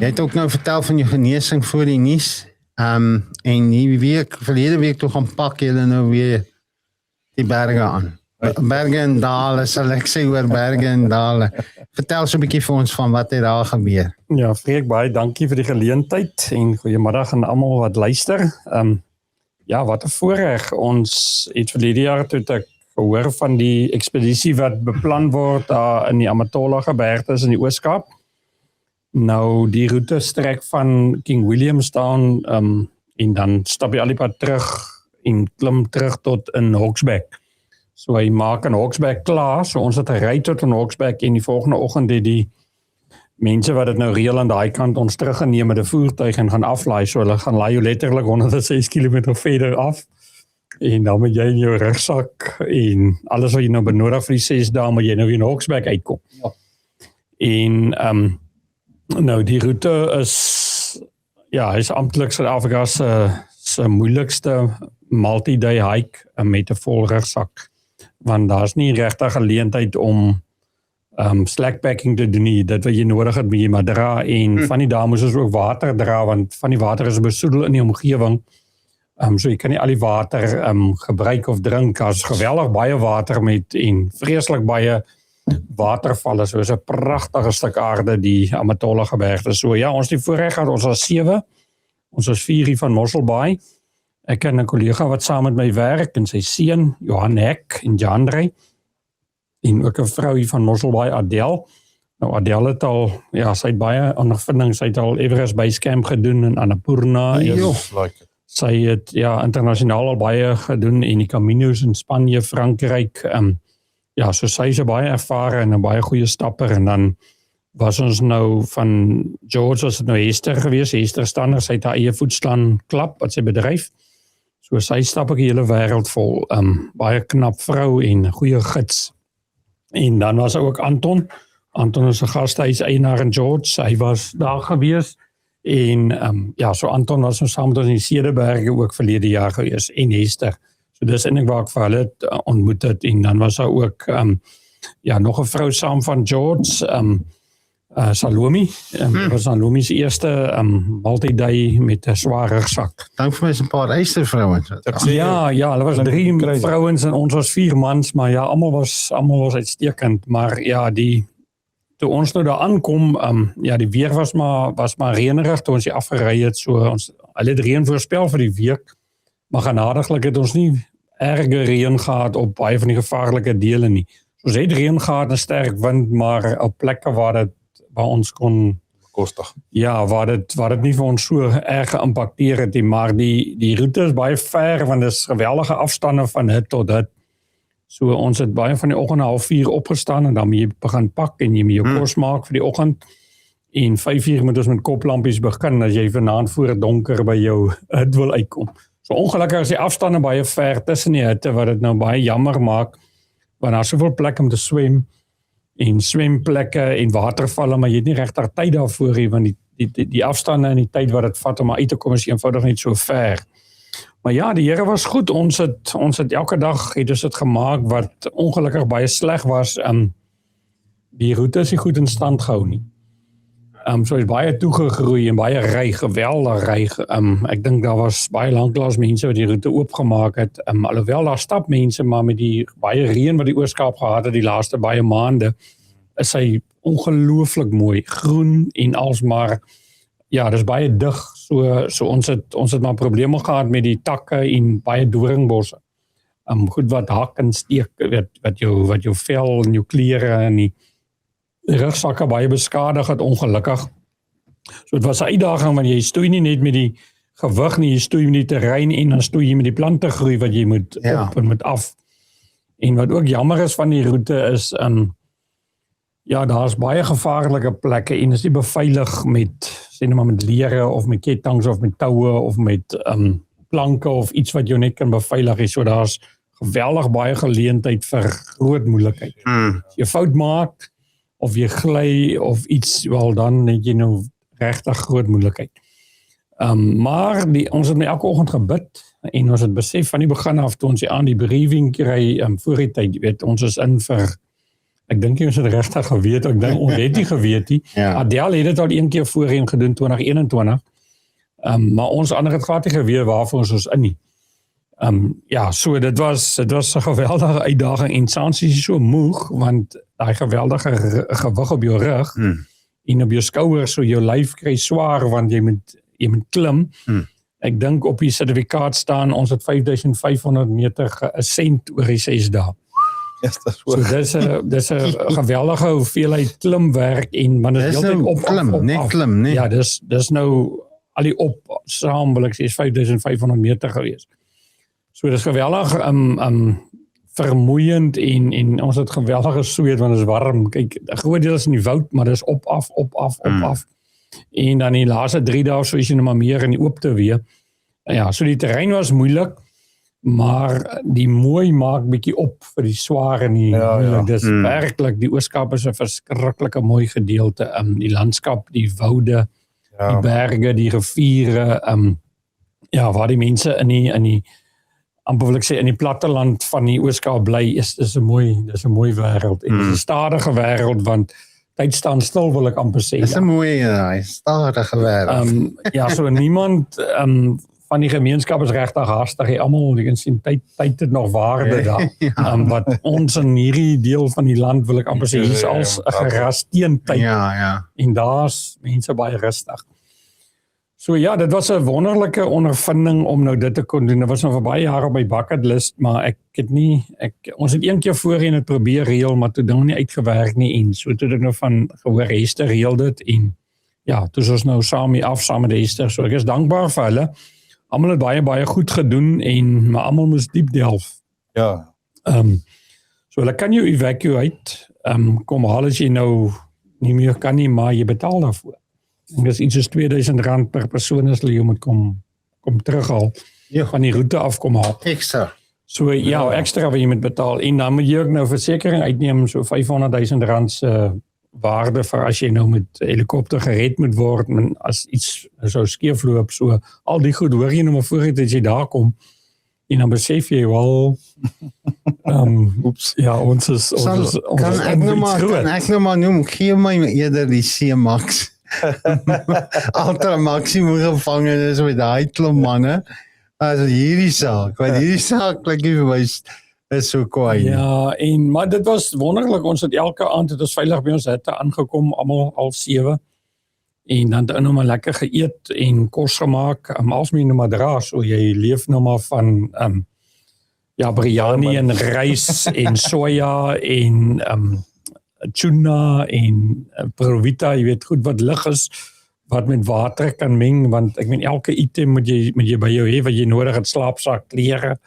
het ook nou vertel van jou genesing voor die nuus. En verlede week toe gaan pak julle nou weer die berge aan. Berge en dale, sal ek sê oor berge en dale. Vertel so 'n bietjie vir ons van wat het daar gebeur. Ja, Freek, baie dankie vir die geleentheid en goeiemiddag aan almal wat luister. Ja, wat 'n voorreg. Ons het verlede jaar toe ek gehoor van die ekspedisie wat beplan word daar in die Amatola gebergtes in die Oos-Kaap. Nou, die roete strek van King Williamstown en dan stap jy al die pad terug en klim terug tot in Hogsback. So hy maak in Hogsback klaar, so ons het gery tot in Hogsback en die volgende oggend het die mense wat dit nou reël aan daai kant ons teruggeneem met 'n voertuig en gaan aflaai, so hulle gaan laai jou letterlik 106 km verder af. En dan moet jy in jou rugsak en alles wat jy nou benodig vir die 6 dae, moet jy nou in Hogsback uitkom. Ja. En nou die roete is is amptelik Suid-Afrika se moeilikste multi-day hike met 'n vol rugsak. Want daar's nie regtig geleentheid om slackpacking te doen nie. Dit wat jy nodig het, moet jy maar dra en van die dae moes ons ook water dra, want van die water is besoedel in die omgewing. So jy kan nie al die water gebruik of drink. Daar's geweldig baie water met en vreeslik baie watervalle. So is 'n pragtige stuk aarde die Amatola gebergte. So ja, ons het die voorreg gehad, ons was 7. Ons was 4 hier van Mossel Bay. Ek ken 'n kollega wat saam met my werk en sy seun, Johan Hek en Jandre. En ook 'n vrou hier van Mossel Bay, Adele. Nou Adele het al, sy het baie ondervinding, sy het al Everest Base Camp gedoen in Annapurna. Sy het internasionaal al baie gedoen en die Caminos in Spanje, Frankryk. So sy is baie ervare en 'n baie goeie stapper. En dan was ons nou van George, was het nou Hester geweest, Hester Stander, sy het haar eie voetstaan klap wat sy bedryf. So sy stap ek die hele wêreld vol. Baie knap vrou en 'n goeie gids. En dan was ook Anton. Anton is 'n gastehuis-eienaar in George. Hy was daar gewees. En so Anton was nou saam met ons in die Cederberge ook verlede jaar gewees en Hester. So dis eintlik waar ek vir hulle ontmoet het. En dan was daar ook nog 'n vrou saam van George, Salome. Was Salome se eerste multi-day met 'n swaar rugsak. Dank vir my is 'n paar eistervrouens. Hulle was 3 vrouens en ons was 4 mans, maar almal was uitstekend. Maar toe ons nou daar aankom, die weer was maar reënerig toe ons hier afgery het, so hulle het reën voorspel vir die week, maar genadiglik het ons nie erge reën gehad op baie van die gevaarlike dele nie. So ons het reën gehad en sterk wind, maar op plekke waar ons kon bekostig. Ja, waar dit nie vir ons so erg geïmpakteer het nie, maar die roete is baie ver, want dit is geweldige afstande van hut tot hut. So ons het baie van die oggend 3:30 opgestaan en dan moet jy begin pak en jy moet jou kos maak vir die oggend. En 5:00 moet ons met koplampies begin as jy vanaand voor het donker by jou hut wil uitkom. So ongelukkig is die afstande baie ver tussen die hutte wat dit nou baie jammer maak, want daar is soveel plek om te swem en swemplekke en watervalle, maar jy het nie regtig tyd daarvoor nie, want die afstande en die tyd wat dit vat om uit te kom is eenvoudig net so ver. Maar ja, die Here was goed. Ons het elke dag het ons dit gemaak wat ongelukkig baie sleg was. Die roete is nie goed in stand gehou nie. So is baie toegegroei en baie ry, geweldig ry. Ek dink daar was baie lanklaas mense wat die roete oopgemaak het. Alhoewel daar stap mense, maar met die baie reën wat die Oos-Kaap gehad het die laaste baie maande, is hy ongelooflik mooi, groen en alsmaar. Ja, dis baie dig. So ons het maar probleme gehad met die takke en baie doringbosse. Goed wat hak en steek, wat jou vel en jou klere en die rugsakke baie beskadig het, ongelukkig. So dit was 'n uitdaging, want jy stoei nie net met die gewig nie, jy stoei met die terrein en dan stoei jy met die plante groei wat jy moet op en moet af. En wat ook jammer is van die roete is, daar's baie gevaarlike plekke en is nie beveilig met lere of met ketTINGs of met toue of met planke of iets wat jou net kan beveilig. So daar's geweldig baie geleentheid vir groot moeilikheid. As jy fout maak of jy gly of iets, dan het jy nou regtig groot moeilikheid. Maar ons het elke oggend gebid en ons het besef van die begin af toe ons aan die briefing kry voor die tyd, ons is in vir Ek dink jy ons het regtig geweet, ek dink ons het nie geweet nie. Ja. Adele het dit al een keer voorheen gedoen 2021. Maar ons ander het glad nie geweet waarvoor ons in nie. Ja, so dit was 'n geweldige uitdaging en Sansi is so moeg want daai geweldige gewig op jou rug en op jou skouers, so jou lyf kry swaar want jy moet klim. Ek dink op die sertifikaat staan ons het 5500 meter geascend oor die 6 dae. Ja, So dis 'n geweldige hoeveelheid klimwerk en want dit is heeltyd op klim, nee. Ja, dis nou al die op saam wil ek sê is 5500 meter gewees. So dis geweldig vermoeiend en ons het geweldig gesweet want dit is warm. Kyk, 'n groot deel is in die woud, maar dis op af. En dan die laaste 3 dae so is jy nou maar meer in die oopte weer. Ja, so die terrein was moeilik, maar die mooi maak bietjie op vir die swaar en die moeilik. Dis werklik, die Oos-Kaap is 'n verskriklike mooi gedeelte. Die landskap, die woude, die berge, die riviere, waar die mense in die amper wil ek sê in die platteland van die Oos-Kaap bly is 'n mooi wêreld en dis 'n stadige wêreld want tyd staan stil wil ek amper sê. Dis 'n mooi stadige wêreld. So niemand van die gemeenskap is regtig haastig. Almal, jy kan sien tyd het nog waarde daar. Wat ons in hierdie deel van die land wil ek amper sê hier's als 'n gerasteend tyd. Ja. En daar's mense baie rustig. So ja, dit was 'n wonderlike ondervinding om nou dit te kon doen. Dit was nog vir baie jare op my bucket list, maar ons het een keer voorheen het probeer reël, maar toe ding nie uitgewerk nie en so toe ek nou van gehoor Hester reël dit en ja, toe is ons nou saam met Hester. So ek is dankbaar vir hulle. Almal het baie goed gedoen maar almal moes diep delf. Ja. So hulle kan jou evacuate, kom haal as jy nou nie meer kan nie, maar jy betaal daarvoor. En dis iets soos R2000 per persoon as hulle jou moet kom terughaal, van die roete af kom haal. Ekstra. So ja, ekstra wat jy moet betaal. En dan moet jy ook nou versekering uitneem, so R500,000 se waarde vir as jy nou met helikopter gered moet word, en as iets sou skeefloop, so al die goed hoor jy nou maar vooruit as jy daar kom, en dan besef jy wel, ons is kan ek nou maar noem, gee my eerder die C-Max. Ultra maksimum gevangenes met daai klomp manne as hierdie saak, want hierdie saak klink vir my is so kwaai. Ja, maar dit was wonderlik, ons het elke aand het ons veilig by ons hitte aangekom, almal al 7, en dan het nou maar lekker geëet en kos gemaak, als my nou maar dra, so jy leef nou maar van biryani en rys en soja en tuna en provita, jy weet goed wat lig is, wat met water kan meng, want ek meen elke item moet jy by jou hê wat jy nodig het, slaapklere,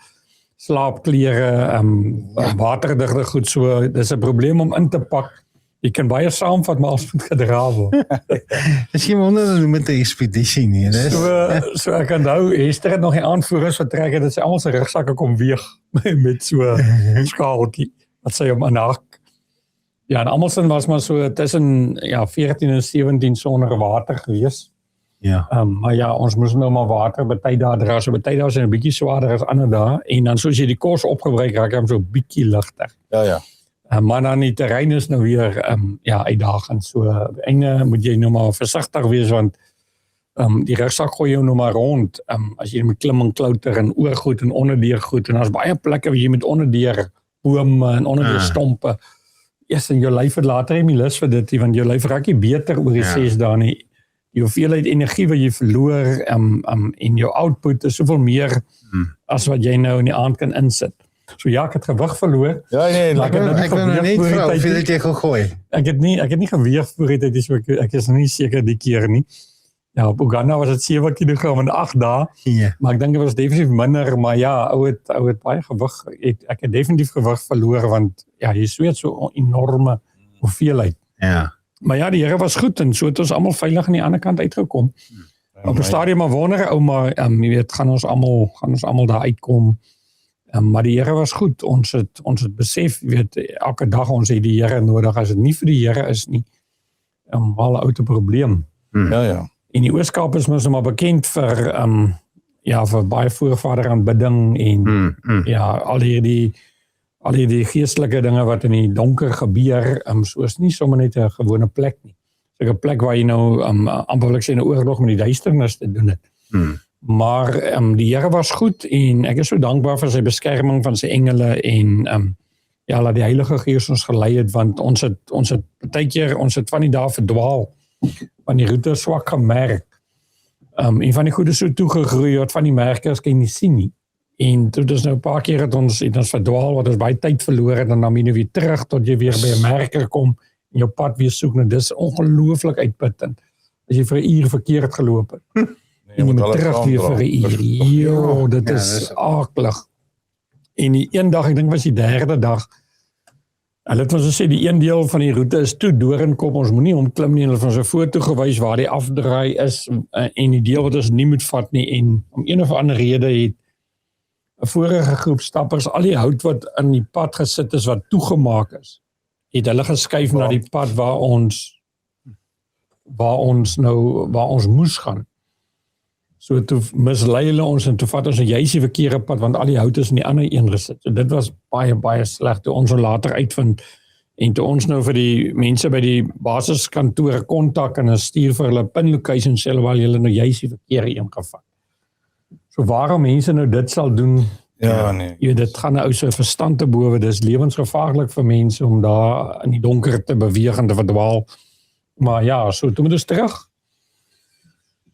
waterdigte goed, so dis 'n probleem om in te pak. Jy kan baie saamvat, maar alles moet gedra word. Dis geen wonder dat met 'n ekspedisie nie, dis. So ek onthou, Hester het nog die aanvoerders vertrek het, dat sy almal sy rugsakke kom weeg met so 'n skaaltjie wat sy om aanhak. Ja, en almal was maar so tussen 14 en 17 sonder water gewees. Ja. Maar ja, ons moes nou maar water baie dae dra, so baie dae is 'n bietjie swaarder as ander dae, en dan soos jy die kos opgebruik, raak hom so bietjie ligter. Ja. Maar dan die terrein is nou weer uitdagend, so einde moet jy nou maar versigtig wees, want die rugsak gooi jou nou maar rond, as jy met klim en klouter en oorgoed en onderdeur goed, en daar's baie plekke waar jy met onderdeur bome en onderdeur stompe, en jou lyf het later nie lus vir dit, want jou lyf raak nie beter oor die 6 dae nie. Die hoeveelheid energie wat jy verloor en jou output is soveel meer as wat jy nou in die aand kan insit. So ja, ek het gewig verloor. Ja, nee, ek wil nou net vra, hoeveel het jy gegooi? Ek het nie geweeg voor die tyd, so ek is nie seker die keer nie. Ja, op Uganda was het 7 kg in 8 dae, maar ek dink dit was definitief minder, maar ja, ou het baie gewig, ek het definitief gewig verloor, want ja, jy sweet so enorme hoeveelheid. Ja. Maar ja, die Here was goed, en so het ons almal veilig aan die ander kant uitgekom. Op 'n stadium maar wonder, maar jy weet, gaan ons almal daar uitkom. Maar die Here was goed, ons het besef, jy weet, elke dag ons het die Here nodig, as dit nie vir die Here is nie, wel 'n oute probleem. Ja. En die Oos-Kaap is mos maar bekend vir vir baie voorvader aanbidding en al al die geestelike dinge wat in die donker gebeur, so is nie sommer net 'n gewone plek nie. So 'n plek waar jy nou amper wil ek sê 'n oorlog met die duisternis te doen het. Maar die Here was goed en ek is so dankbaar vir sy beskerming van sy engele en laat die Heilige Gees ons gelei het, want ons het partykeer van die dae verdwaal, van die roete swak gemerk. En van die goede so toegegroei, wat van die merke kan jy nie sien nie. En toe dus nou 'n paar keer het ons verdwaal, wat ons baie tyd verloor het, en dan moet jy weer terug tot jy weer by 'n merker kom en jou pad weer soek. Nou dis ongelooflik uitputtend as jy vir 'n uur verkeerd geloop het. En jy moet terug weer vir 'n uur. Jo, dit is aklig. En die een dag, ek dink was die derde dag, hulle het ons gesê die een deel van die roete is toe Doornkop, ons moenie omklim nie, hulle het ons 'n foto gewys waar die afdraai is en die deel wat ons nie moet vat nie, en om een of ander rede het 'n vorige groep stappers al die hout wat in die pad gesit is wat toegemaak is, het hulle geskuif na die pad waar ons moes gaan. So toe mislei hulle ons en toe vat ons 'n juist die verkeerde pad, want al die hout is in die ander een gesit. So dit was baie, baie sleg toe ons later uitvind en toe ons nou vir die mense by die basiskantore kontak en stuur vir hulle pin location sê hulle hulle nou juist die verkeerde een gevat. So waarom mense nou dit sal doen, nee. Jy weet, dit gaan 'n ou se verstand te bowe, dis lewensgevaarlik vir mense om daar in die donker te beweeg en te verdwaal. Maar ja, so toe moet ons terug.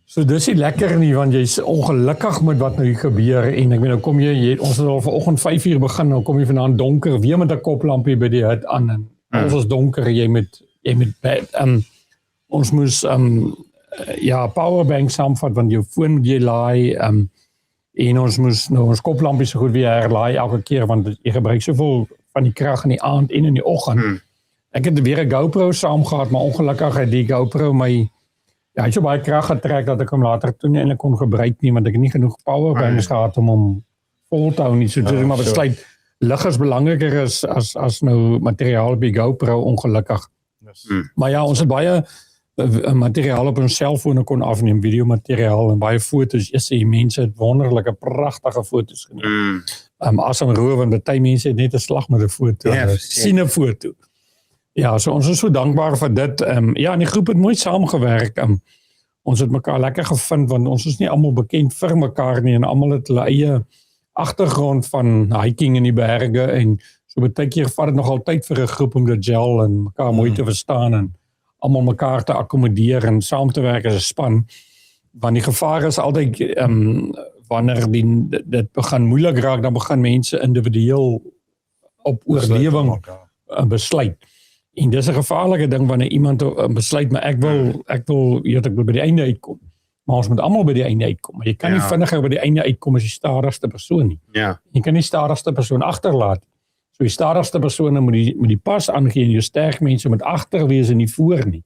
So dis nie lekker nie, want jy's ongelukkig met wat nou hier gebeur, en ek weet nou kom ons het al vanoggend 5 uur begin, nou kom jy vanaand donker, weer met 'n koplampie by die hut aan, en ons is donker, jy met ons moes powerbank saamvat, want jou foon moet jy laai, en ons moes nou ons koplampie so goed weer herlaai elke keer, want jy gebruik soveel van die krag in die aand en in die oggend. Ek het weer 'n GoPro saam gehad, maar ongelukkig het die GoPro my hy het so baie krag getrek dat ek hom later toe nie eintlik kon gebruik nie, want ek het nie genoeg powerbanks gehad om hom vol te hou nie. So toe ek maar besluit, lig is belangriker as nou materiaal op die GoPro, ongelukkig. Maar ja, ons het baie materiaal op ons selfone kon afneem, videomateriaal en baie foto's. Die mense het wonderlike, pragtige foto's geneem. Asemroof, en baie mense het net 'n slag met 'n foto, sien 'n foto. Ja, so ons is so dankbaar vir dit. En die groep het mooi saamgewerk. Ons het mekaar lekker gevind, want ons is nie almal bekend vir mekaar nie, en almal het hulle eie agtergrond van hiking in die berge, en so baie keer vat dit nogal tyd vir 'n groep om te gel en mekaar mooi te verstaan, en almal mekaar te akkommodeer en saam te werk as 'n span. Want die gevaar is altyd, wanneer dit begin moeilik raak, dan begin mense individueel op oorlewing besluit. En dis 'n gevaarlike ding wanneer iemand besluit, maar ek wil by die einde uitkom. Maar ons moet almal by die einde uitkom. Maar jy kan nie vinniger by die einde uitkom as die stadigste persoon nie. Jy kan nie stadigste persoon agterlaat. So die stadigste persone moet die pas aangee, en jou sterk mense moet agter wees en nie voor nie.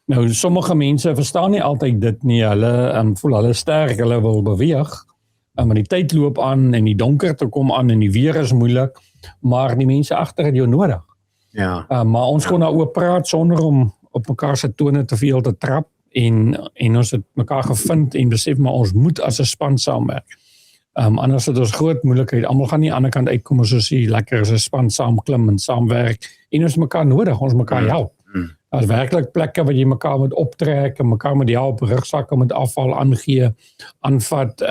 Nou sommige mense verstaan nie altyd dit nie. Hulle voel hulle sterk, hulle wil beweeg. Maar die tyd loop aan en die donkerte kom aan en die weer is moeilik, maar die mense agter het jou nodig. Maar ons kon daaroor praat sonder om op mekaar se tone te veel te trap, en ons het mekaar gevind en besef, maar ons moet as 'n span saamwerk. Anders het ons groot moeilikheid. Almal gaan nie aan die ander kant uitkom as ons lekker as 'n span saam klim en saamwerk, en ons mekaar nodig, ons mekaar help. Daar's werklik plekke waar jy mekaar moet optrek en mekaar moet help, rugsakke met afval aangee, aanvat.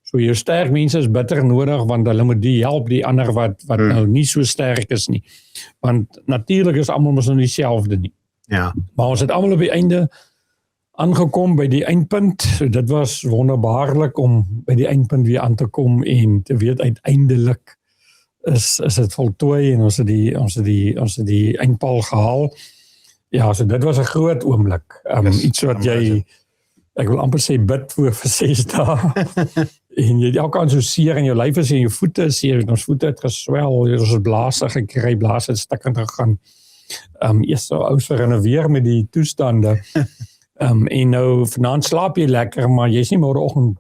So jou sterk mense is bitter nodig, want hulle moet die help, die ander wat nou nie so sterk is nie. Want natuurlik is almal mos nou dieselfde nie. Maar ons het almal op die einde aangekom by die eindpunt. So dit was wonderbaarlik om by die eindpunt weer aan te kom en te weet uiteindelik is dit voltooi, en ons het die eindpaal gehaal. Ja, so dit was 'n groot oomblik. Iets wat jy, ek wil amper sê, bid vir 6 dae. En jy het elke aan so seer in jou lyf is en jou voete is seer, en ons voete het geswel, ons het blaase gekry, blaase het stikkend gegaan. Eers so ou vir en weer met die toestande. En nou vanaand slaap jy lekker, maar jy's nie môreoggend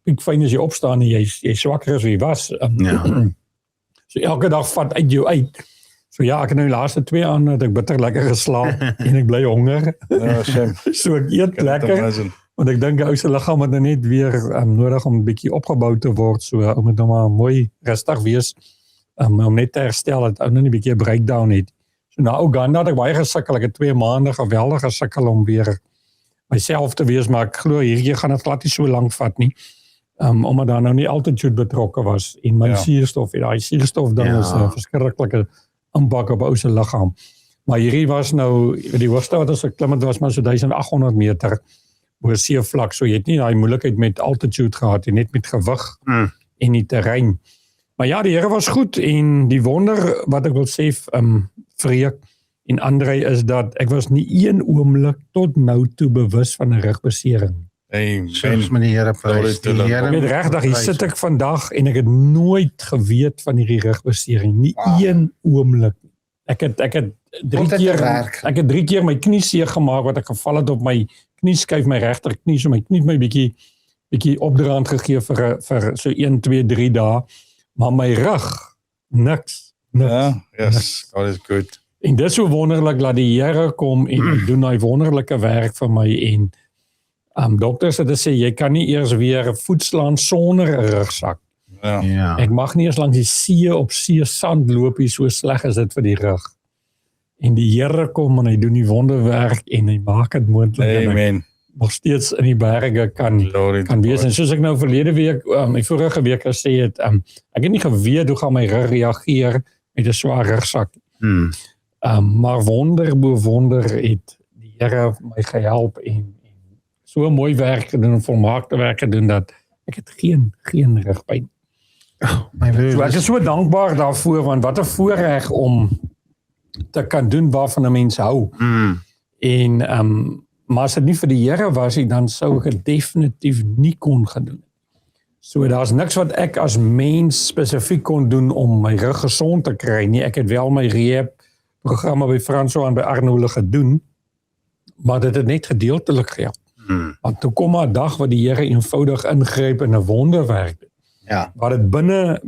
piekfyn as jy opstaan en jy swakker as wie was. So elke dag vat uit jou uit. So ja, ek het nou die laaste 2 aan dat ek bitter lekker geslaap en ek bly honger. So ek eet lekker. Want ek dink ou se liggaam het nou net weer nodig om 'n bietjie opgebou te word. So om dit nou maar mooi rustig wees. om net te herstel het ou net 'n bietjie 'n breakdown het. So na Uganda het ek baie gesukkel, ek het 2 maande geweldig gesukkel om weer myself te wees, maar ek glo hierdie gaan dit glad nie so lank vat nie. Omdat daar nou nie altitude betrokke was en my suurstof, daai suurstof dan is 'n verskriklike impak op ou se liggaam. Maar hierdie was nou, die hoogste wat ons geklim het was maar so 1800 meter oor seevlak, so jy het nie daai moeilikheid met altitude gehad, jy net met gewig en die terrein. Maar ja, die Here was goed en die wonder wat ek wil sê, Freek en André, is dat ek was nie een oomblik tot nou toe bewus van 'n rugbesering. Soos met die Here prys. Ek weet regtig, hier sit ek vandag en ek het nooit geweet van hierdie rugbesering, nie een oomblik. Ek het 3 keer my knie seer gemaak wat ek geval het op my knieskyf, my regterknie, so my knie my bietjie opdraand gegee vir so 1, 2, 3 dae, maar my rug niks. Yes, God is good. En dit is so wonderlik dat die Here kom en doen hy wonderlike werk vir my en dokters het gesê jy kan nie eers weer voetslaan sonder 'n rugsak. Ja. Ek mag nie eens langs die see op see sand loop hier, so sleg is dit vir die rug. En die Here kom en hy doen die wonderwerk en hy maak dit moontlik. Amen. Nog steeds in die berge kan wees. En soos ek nou verlede week, my vorige week gesê het, ek het nie geweet hoe gaan my rug reageer met 'n swaar rugsak. Maar wonder bo wonder het die Here my gehelp en so mooi werk gedoen en volmaakte werk gedoen dat ek het geen rugpyn. So ek is so dankbaar daarvoor, want wat 'n voorreg om te kan doen waarvan 'n mens hou. En maar as dit nie vir die Here was nie, dan sou ek dit definitief nie kon gedoen. So daar's niks wat ek as mens spesifiek kon doen om my rug gesond te kry nie. Ek het wel my rehab programme by Franso en by Arnoule gedoen, maar dit het net gedeeltelik gehelp. Want toe kom maar 'n dag wat die Here eenvoudig ingryp en 'n wonderwerk doen. Ja. Maar dit binne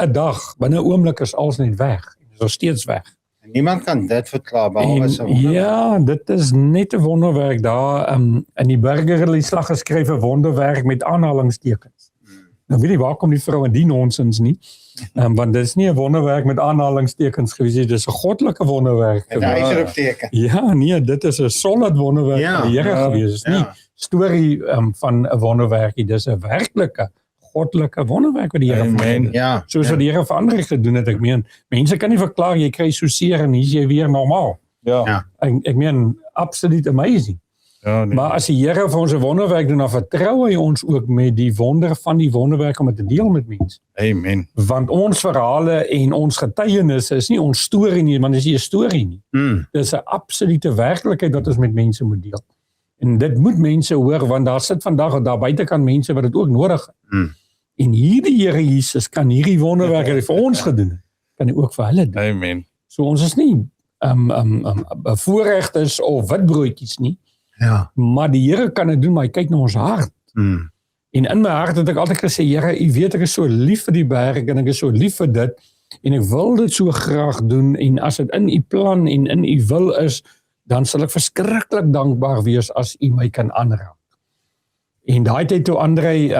'n dag, binne 'n oomblik is alles net weg. Dit is nog steeds weg. En niemand kan dit verklaar behalwe so. Ja, dit is net 'n wonderwerk daar in die burgerlike slag geskrywe wonderwerk met aanhalingstekens. Nou weet jy waar kom die vrou in die nonsens nie? Want dit is nie 'n wonderwerk met aanhalingstekens gewees nie, dis 'n goddelike wonderwerk. Met 'n uitroepteken. Ja, nee, dit is 'n solid wonderwerk van die Here gewees. Dis nie storie van 'n wonderwerk nie, dis 'n werklike goddelike wonderwerk wat die Here gedoen het. Ja. Soos wat die Here verander gedoen het. Ek meen, mense kan nie verklaar jy kry so seer en hier's jy weer normaal. Ja. Ek meen, absoluut amazing. Ja, nee. Maar as die Here vir ons 'n wonderwerk doen, dan vertrou hy ons ook met die wonder van die wonderwerk om dit te deel met mense. Amen. Want ons verhale en ons getuienisse is nie ons storie nie, want dit is nie 'n storie nie. Dis 'n absolute werklikheid wat ons met mense moet deel. En dit moet mense hoor, want daar sit vandag daar buitekant mense wat dit ook nodig het. En hierdie Here Jesus kan hierdie wonderwerk wat hy vir ons gedoen het, kan hy ook vir hulle doen. Amen. So ons is nie bevoorregtes of witbroodjies nie. Ja. Maar die Here kan dit doen, maar hy kyk na ons hart. En in my hart het ek altyd gesê, Here, U weet ek is so lief vir die berg en ek is so lief vir dit en ek wil dit so graag doen en as dit in U plan en in U wil is, dan sal ek verskriklik dankbaar wees as U my kan aanraak. En daai tyd toe André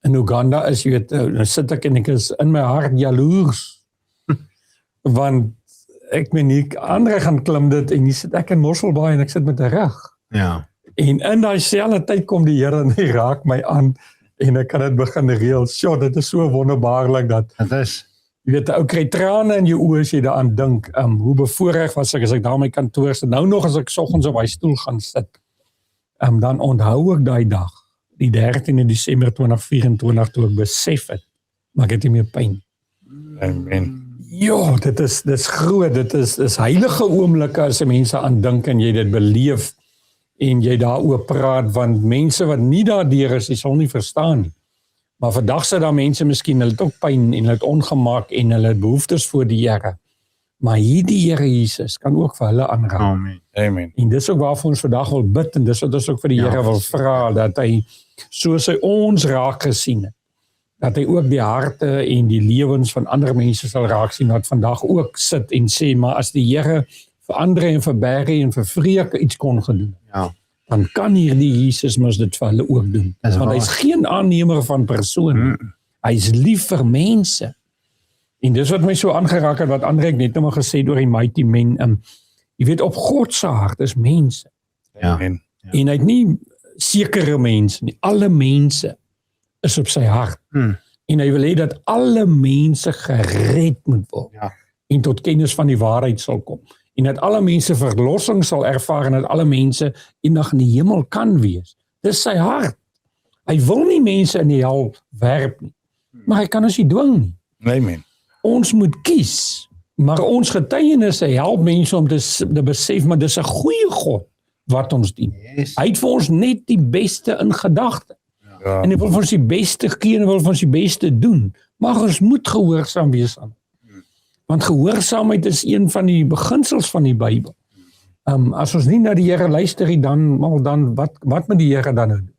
in Uganda is, jy weet, nou sit ek en ek is in my hart jaloers. Want ek meen nie, André gaan klim dit en hier sit ek in Mosselbaai en ek sit met 'n rug. Ja. En in daai selfde tyd kom die Here en hy raak my aan en ek kan dit begin reël. Sjoe, dit is so wonderbaarlik dat Dit is. jy weet, ou kry trane in jou oë as jy daaraan dink. Hoe bevoorreg was ek as ek daar in my kantoor sit. Nou nog as ek soggens op my stoel gaan sit. Dan onthou ek daai dag, die 13de Desember 2024 toe ek besef het, maar ek het nie meer pyn. Amen. Ja, dit is groot, dit is heilige oomblikke as mense aan dink en jy dit beleef en jy daaroor praat, want mense wat nie daardeur is, die sal nie verstaan nie. Maar vandag sit daar mense miskien, hulle het ook pyn en hulle het ongemak en hulle het behoeftes voor die Here. Maar hierdie Here Jesus kan ook vir hulle aanraak. Amen. Amen. En dis ook waarvoor ons vandag wil bid en dis wat ons ook vir die Here wil vra, dat hy, soos hy ons raak gesien het, dat hy ook die harte en die lewens van ander mense sal raak sien wat vandag ook sit en sê, maar as die Here vir André en vir Barry en vir Freek iets kon gedoen, dan kan hierdie Jesus mos dit vir hulle ook doen. Want hy's geen aannemer van persoon. Hy's lief vir mense. En dis wat my so aangeraak het, wat Andre ek net nou maar gesê oor die mighty men. Jy weet, op God se hart is mense. Ja. Amen. En hy het nie sekere mense nie, alle mense is op sy hart. En hy wil hê dat alle mense gered moet word. Ja. En tot kennis van die waarheid sal kom. En dat alle mense verlossing sal ervaar en dat alle mense eendag in die hemel kan wees. Dis sy hart. Hy wil nie mense in die hel werp nie. Maar hy kan ons nie dwing nie. Amen. Ons moet kies. Maar ons getuienisse help mense om te besef, maar dis 'n goeie God wat ons dien. Yes. Hy het vir ons net die beste in gedagte. Ja. En hy wil vir ons die beste gee en hy wil vir ons die beste doen. Maar ons moet gehoorsaam wees aan. Want gehoorsaamheid is een van die beginsels van die Bybel. As ons nie na die Here luister nie, dan wat moet die Here dan nou doen?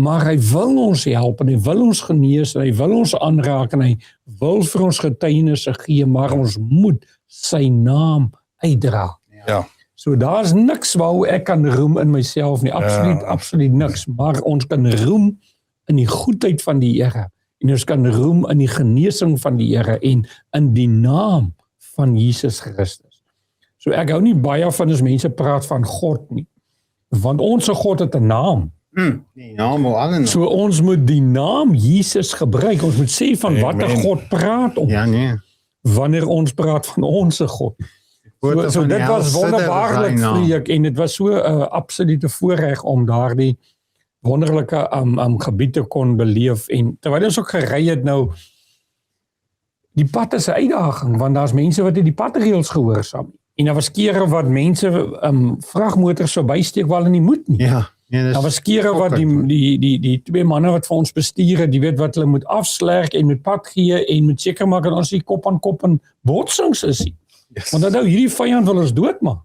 Maar hy wil ons help en hy wil ons genees en hy wil ons aanraak en hy wil vir ons getuienisse gee, maar ons moet sy naam uitdra. Ja. So daar's niks waaroor ek kan roem in myself nie, absoluut niks, maar ons kan roem in die goedheid van die Here en ons kan roem in die genesing van die Here en in die naam van Jesus Christus. So ek hou nie baie van as mense praat van God nie, want ons God het 'n naam. Die naam wil alle So ons moet die naam Jesus gebruik. Ons moet sê van watter Amen. God praat ons Ja, nee. wanneer ons praat van ons God. So dit was wonderbaarlik vreek en dit was so 'n absolute voorreg om daardie wonderlike gebied te kon beleef en terwyl ons ook gery het nou die pad is 'n uitdaging want daar's mense wat nie die padreëls gehoorsaam nie. En daar was kere wat mense vragmotors so bysteek waar hulle nie moet nie. Ja. Nee, Daar was kere wat die twee manne wat vir ons bestuur het, die weet wat hulle moet afslerk en moet pad gee en moet seker maak dat ons nie kop aan kop in botsings is nie. Yes. Want dan nou hierdie vyand wil ons doodmaak.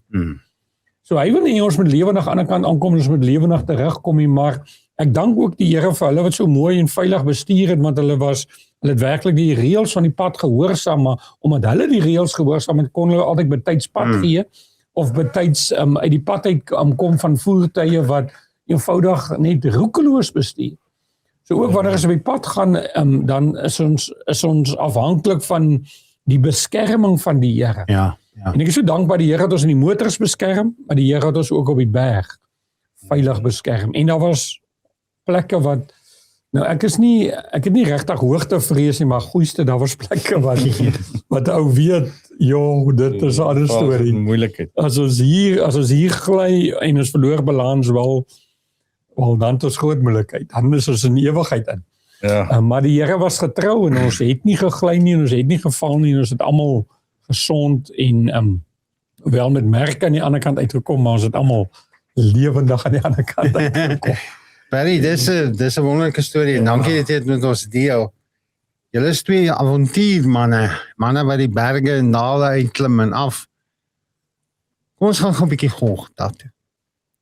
So hy wil nie ons moet lewendig aan die ander kant aankom en ons moet lewendig terugkom nie, maar ek dank ook die Here vir hulle wat so mooi en veilig bestuur het, want hulle het werklik die reëls van die pad gehoorsaam, maar omdat hulle die reëls gehoorsaam het, kon hulle altyd betyds pad gee of betyds uit die pad uit kom van voertuie wat eenvoudig net roekeloos bestuur. So ook wanneer ons op die pad gaan, dan is ons afhanklik van die beskerming van die Here. Ja. En ek is so dankbaar die Here het ons in die motors beskerm, maar die Here het ons ook op die berg veilig beskerm. En daar was plekke wat nou ek het nie regtig hoogtevrees nie, maar goeieste daar was plekke wat ou weet, dit is 'n ander storie. Moeilikheid. As ons hier gly en ons verloor balans wel dan het ons groot moeilikheid. Dan is ons in ewigheid in. Ja. Maar die Here was getrou en ons het nie gegly nie en ons het nie geval nie en ons het almal gesond en wel met merke aan die ander kant uitgekom, maar ons het almal lewendig aan die ander kant uitgekom. Barry, dis 'n wonderlike storie en dankie dat jy dit met ons deel. Julle is twee avontuurmanne, manne wat die berge en dale uitklim en af. Kom ons gaan 'n bietjie Golgotha toe.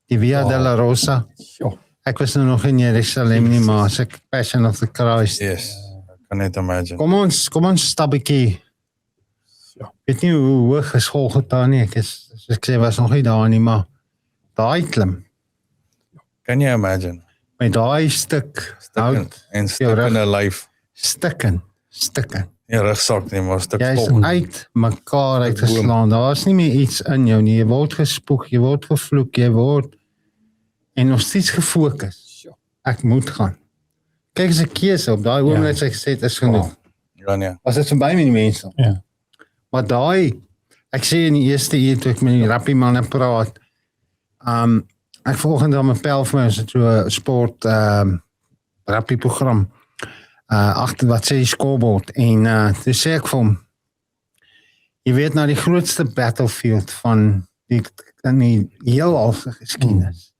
Die Via Dolorosa. Ja. Ek was nou nog in Jerusalem nie, maar as ek Passion of the Christ. Yes. I can net imagine. Kom ons stap 'n bietjie. Ja. Weet nie hoe hoog is Golgotha nie. Ek sê was nog nie daar nie, maar daai klim. Can you imagine? Met daai stuk hout En stuk in 'n lyf. stikken. Nie rugsak nie, maar stuk Jy is vol. uit mekaar uitgeslaan. Daar's nie meer iets in jou nie. Jy word gespoeg, jy word gevloek, jy word en nog steeds gefokus. Ek moet gaan. Kyk as 'n keuse op daai oomblik as ek gesê het is genoeg. Ja nee. Was dit verby met die mense? Ja. Maar daai ek sê in die eerste uur toe ek met die rappie manne praat. Ek volgende dan 'n pel vir my so 'n sport rappie program. Agter wat sê die scoreboard en toe sê ek vir hom jy weet nou die grootste battlefield van die heelal se geskiedenis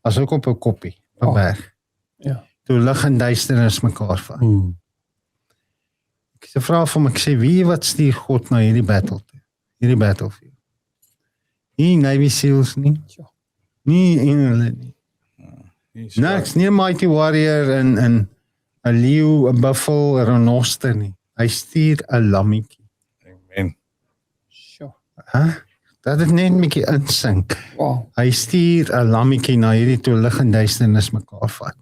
was ook op 'n koppie op 'n berg. Ja. Toe lig en duisternis mekaar vat. Ek vra vir hom, ek sê wie wat stuur God na hierdie battlefield? Nie Navy Seals nie. Nie hulle nie. Niks, nie 'n mighty warrior en 'n leeu, 'n buffel, 'n renoster nie. Hy stuur 'n lammetjie. Amen. Dat het net 'n bietjie insink. Wow. Hy stuur 'n lammetjie na hierdie toe lig en duisternis mekaar vat.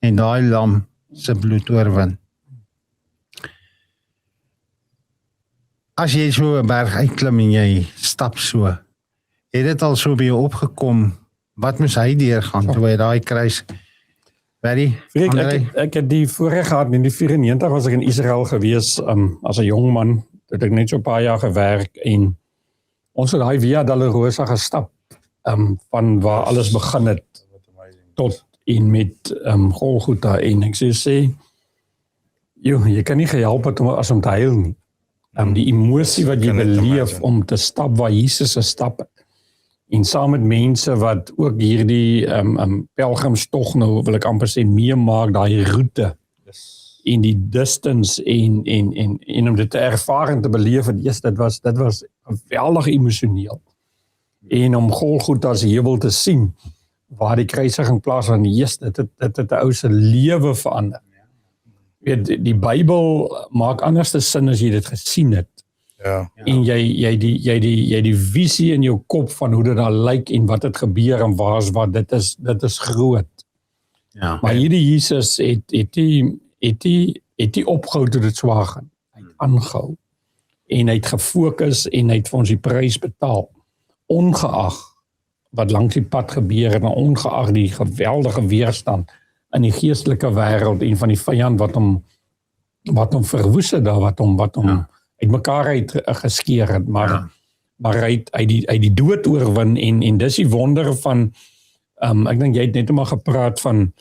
En daai lam se bloed oorwin. as jy so 'n berg uitklim en jy stap so, het dit al so by jou opgekom, wat moes hy deurgaan toe hy daai kruis, Barry, Freek, André? ek het die voorreg gehad, in die 94 was ek in Israel gewees, as 'n jong man, het ek net so 'n paar jaar gewerk, en ons het daai Via Dolorosa gestap, van waar alles begin het, tot en met Golgotha, en ek sê, jy kan nie gehelp het as om te huil nie. Die emosie wat jy Kan net beleef imagine. om te stap waar Jesus gestap het, en saam met mense wat ook hierdie pelgrimstog nou, wil ek amper sê, meemaak, daai roete, en die distance, en om dit te ervaar en te beleef, en dit was geweldig emosioneel. En om Golgotha se heuwel te sien, waar die kruisiging plaasvind, dit het 'n ou se lewe verander. Weet, die Bybel maak anders te sin as jy dit gesien het. Ja. En jy die visie in jou kop van hoe dit daar lyk en wat het gebeur en waar's wat, dit is groot. Ja. Maar hierdie Jesus het die opgehou toe dit swaar gaan. Hy het aangehou. En hy het gefokus en hy het vir ons die prys betaal. Ongeag wat langs die pad gebeur en ongeag die geweldige weerstand in die geestelike wêreld en van die vyand wat hom verwoes het daar, wat hom uitmekaar uit geskeer het, maar hy het die dood oorwin en dis die wonder van ek dink jy het net maar gepraat van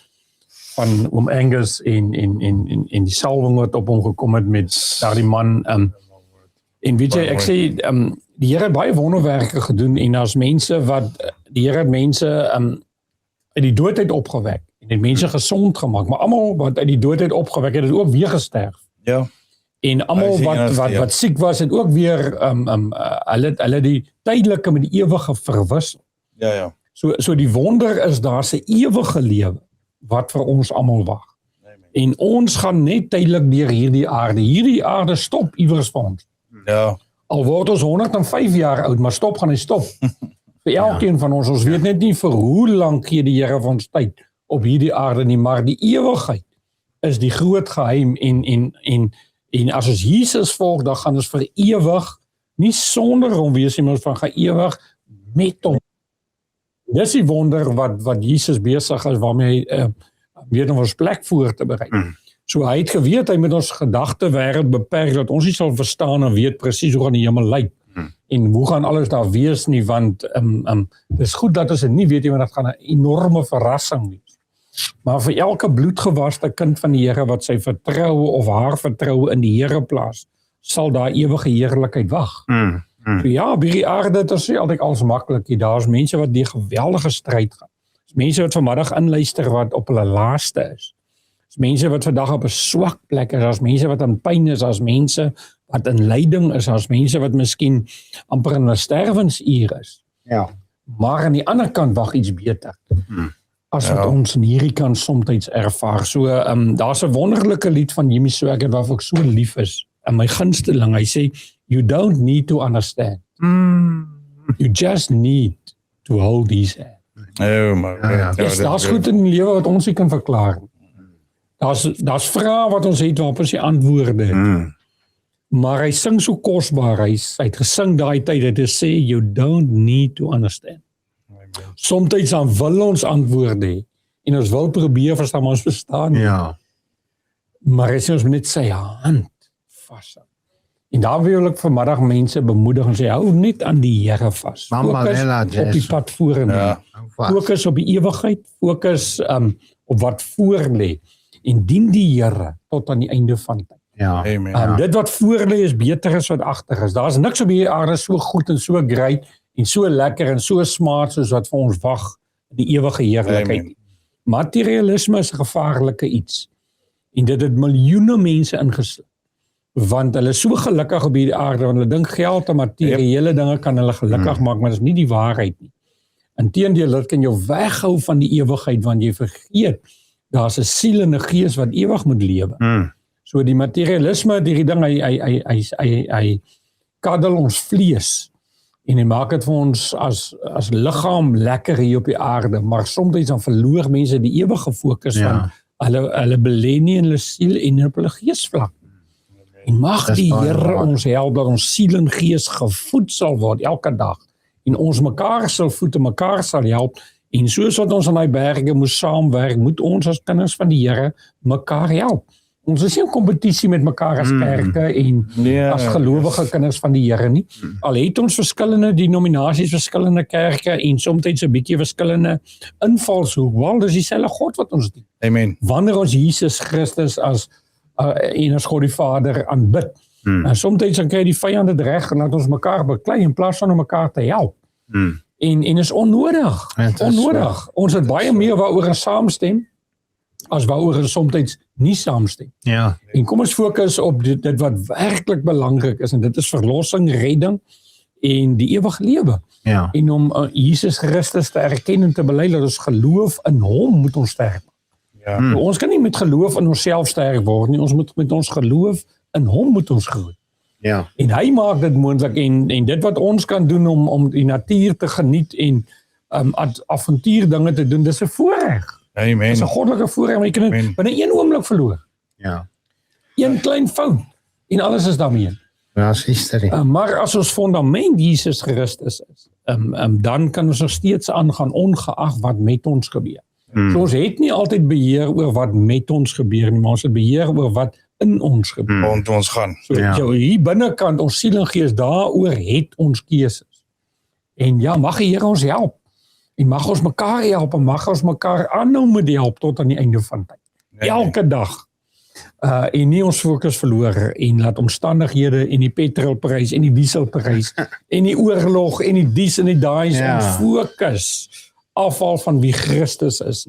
oom Angus en die salwing wat op hom gekom het met daardie man en weet jy, ek sê die Here het baie wonderwerke gedoen en as mense wat die Here het mense uit die dood uit opgewek en het mense gesond gemaak, maar almal wat uit die dood uit opgewek het ook weer gesterf. Ja. En almal wat siek was het ook weer hulle die tydelike met die ewige verwissel. Ja. So die wonder is daar's 'n ewige lewe wat vir ons almal wag. En ons gaan net tydelik deur hierdie aarde. Hierdie aarde stop iewers vir ons. Ja. Al word ons 105 jaar oud, maar stop gaan hy stop. Vir elkeen van ons weet net nie vir hoe lank gee die Here vir ons tyd op hierdie aarde nie, maar die ewigheid is die groot geheim en as ons Jesus volg, dan gaan ons vir ewig, nie sonder hom wees nie, maar ons gaan ewig met hom. Dis die wonder wat Jesus besig is, waarmee hy weet om ons plek voor te berei. So hy het geweet, hy moet ons gedagte wêreld beperk, dat ons nie sal verstaan en weet presies hoe gaan die hemel lyk, en hoe gaan alles daar wees nie, want dis goed dat ons dit nie weet nie, want dit gaan 'n enorme verrassing wees. Maar vir elke bloedgewaste kind van die Here wat sy vertroue of haar vertroue in die Here plaas, sal daar ewige heerlikheid wag. So ja, by die aarde, dit is nie altyd alles maklik nie. Daar's mense wat die geweldige stryd gaan. Daar's mense wat vanmiddag inluister wat op hulle laaste is. Daar's mense wat vandag op 'n swak plek is, daar's mense wat in pyn is, daar's mense wat in lyding is, daar's mense wat miskien amper in 'n sterwensuur is. Ja. Maar aan die ander kant wag iets beter. As wat ons in hierdie kant soms ervaar. So, daar's 'n wonderlike lied van Jimmy Swaggart waarvoor ek so lief is. En my gunsteling, hy sê, you don't need to understand. You just need to hold his hand. Oh, maar Daar's goed in die lewe wat ons nie kan verklaar. Daar's vrae wat ons het waarop ons nie antwoorde het. Maar hy sing so kosbaar, hy het gesing daai tyd dat hy sê, you don't need to understand. Somtyds dan wil ons antwoorde hê, en ons wil probeer verstaan, maar ons verstaan nie. Ja. Maar hy sê ons moet net sy hand vashou. En daar wil ek vanmiddag mense bemoedig en sê, hou net aan die Here vas. Fokus op die pad vorentoe. Ja. Fokus op die ewigheid, fokus op wat voor lê, en dien die Here tot aan die einde van tyd. Ja. Amen. Dit wat voor lê is beter as wat agter is. Daar's niks op hierdie aarde so goed en so great en so lekker en so smart soos wat vir ons wag in die ewige heerlikheid. Amen. Materialisme is 'n gevaarlike iets. En dit het miljoene mense ingesluk. Want hulle is so gelukkig op hierdie aarde, want hulle dink geld en materiële dinge kan hulle gelukkig maak, maar dit is nie die waarheid nie. Inteendeel, dit kan jou weghou van die ewigheid, want jy vergeet, daar's 'n siel en 'n gees wat ewig moet lewe. So die materialisme, hierdie ding, hy kaddel ons vlees, en hy maak dit vir ons as liggaam lekker hier op die aarde, maar soms dan verloor mense die ewige fokus van hulle belê nie in hulle siel en op hulle geesvlak. En mag Dis die baie Here waar. ons help dat ons siel en gees gevoed sal word elke dag. En ons mekaar sal voed en mekaar sal help. En soos wat ons aan die berge moet saamwerk, moet ons as kinders van die Here mekaar help. Ons is nie in kompetisie met mekaar as kerke en Nee, as gelowige kinders van die Here nie. Al het ons verskillende denominasies, verskillende kerke en soms 'n bietjie verskillende invalshoek, wel dis dieselfde God wat ons dien. Amen. Wanneer ons Jesus Christus as en as God die Vader aanbid. En soms dan kry die vyand dit reg en laat ons mekaar beklei in plaas van om mekaar te help. En is onnodig. Dit is Onnodig. Ons het baie meer waaroor ons saamstem as waaroor ons soms nie saamstem. Ja. En kom ons fokus op dit wat werklik belangrik is en dit is verlossing, redding en die ewige lewe. Ja. En om Jesus Christus te erken en te bely dat ons geloof in hom moet ons sterk. Ja. Ons kan nie met geloof in onsself sterk word nie, ons moet met ons geloof in hom moet ons groei. Ja. En hy maak dit moontlik en dit wat ons kan doen om die natuur te geniet en avontuur dinge te doen, dis 'n voorreg. Amen. Dis 'n goddelike voorreg, maar jy kan dit Amen. binne een oomblik verloor. Ja. Een klein fout en alles is daarmee. Ja, is history. Maar as ons fondament Jesus Christus is, dan kan ons nog steeds aangaan ongeag wat met ons gebeur. So ons het nie altyd beheer oor wat met ons gebeur nie, maar ons het beheer oor wat in ons gebeur. Want ons gaan. So hier binnekant, ons siel en gees, daaroor het ons keuses. En ja, mag die Here ons help. En mag ons mekaar help en mag ons mekaar aanhou met die help tot aan die einde van tyd. Elke dag. En nie ons fokus verloor en laat omstandighede en die petrolprys en die dieselprys en die oorlog en die dies en die daais ons fokus afval van wie Christus is.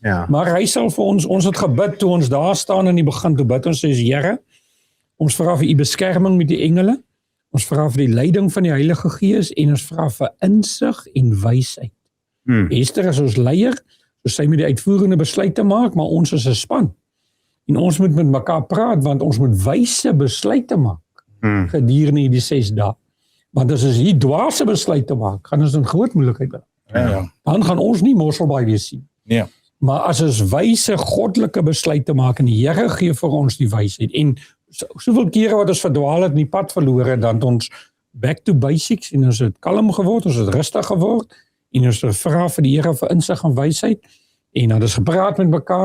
Ja. Maar hy sal vir ons het gebid toe ons daar staan in die begin, toe bid ons sê, Here, ons vra vir u beskerming met die engele, ons vra vir die leiding van die Heilige Gees en ons vra vir insig en wysheid. Esther is ons leier, so sy moet die uitvoerende besluite maak, maar ons is 'n span. En ons moet met mekaar praat, want ons moet wyse besluite maak gedurende hierdie 6 dae. Want as ons hier dwaase besluite maak, gaan ons in groot moeilikheid beland. Ja. Dan gaan ons nie Mosselbaai wees sien. Ja. Maar as ons wyse goddelike besluite maak en die Here gee vir ons die wysheid en soveel kere wat ons verdwaal het en die pad verloor het, dan het ons back to basics en ons het kalm geword, ons het rustig geword en ons vra vir die Here vir insig en wysheid en dan het ons gepraat met mekaar